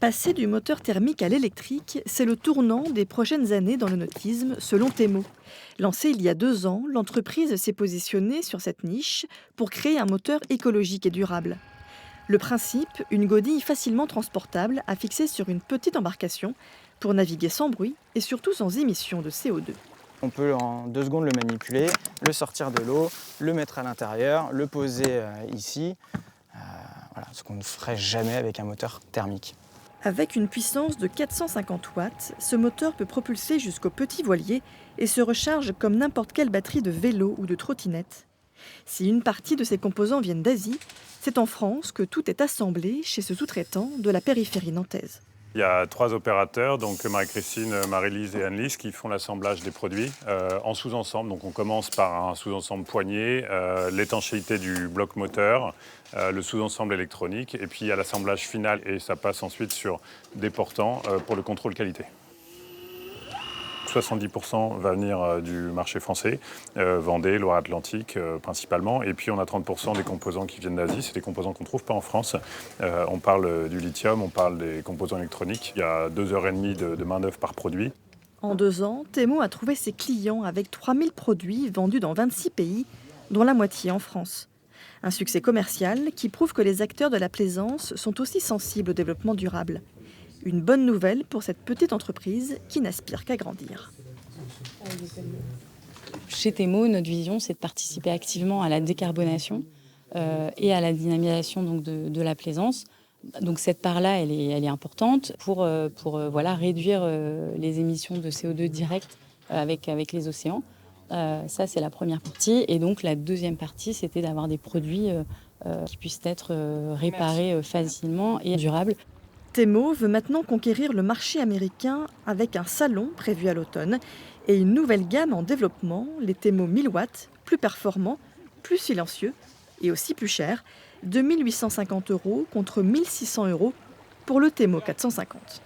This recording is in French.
Passer du moteur thermique à l'électrique, c'est le tournant des prochaines années dans le nautisme, selon Temo. Lancée il y a 2 ans, l'entreprise s'est positionnée sur cette niche pour créer un moteur écologique et durable. Le principe, une godille facilement transportable à fixer sur une petite embarcation pour naviguer sans bruit et surtout sans émission de CO2. On peut en 2 secondes le manipuler, le sortir de l'eau, le mettre à l'intérieur, le poser ici. Voilà, ce qu'on ne ferait jamais avec un moteur thermique. Avec une puissance de 450 watts, ce moteur peut propulser jusqu'au petit voilier et se recharge comme n'importe quelle batterie de vélo ou de trottinette. Si une partie de ses composants viennent d'Asie, c'est en France que tout est assemblé chez ce sous-traitant de la périphérie nantaise. Il y a 3 opérateurs, donc Marie-Christine, Marie-Lise et Anne-Lise, qui font l'assemblage des produits en sous-ensemble. Donc on commence par un sous-ensemble poignée, l'étanchéité du bloc moteur, le sous-ensemble électronique, et puis il y a l'assemblage final et ça passe ensuite sur des portants pour le contrôle qualité. 70% va venir du marché français, Vendée, Loire-Atlantique principalement. Et puis on a 30% des composants qui viennent d'Asie. C'est des composants qu'on ne trouve pas en France. On parle du lithium, on parle des composants électroniques. Il y a 2h30 de main-d'œuvre par produit. En 2 ans, Temo a trouvé ses clients avec 3000 produits vendus dans 26 pays, dont la moitié en France. Un succès commercial qui prouve que les acteurs de la plaisance sont aussi sensibles au développement durable. Une bonne nouvelle pour cette petite entreprise qui n'aspire qu'à grandir. Chez Temo, notre vision, c'est de participer activement à la décarbonation et à la dynamisation donc, de la plaisance. Donc cette part-là, elle est importante pour réduire les émissions de CO2 directes avec les océans. Ça, c'est la première partie. Et donc la deuxième partie, c'était d'avoir des produits qui puissent être réparés facilement et durables. Temo veut maintenant conquérir le marché américain avec un salon prévu à l'automne et une nouvelle gamme en développement, les Temo 1000 watts, plus performants, plus silencieux et aussi plus chers, 2 850 € contre 1 600 € pour le Temo 450.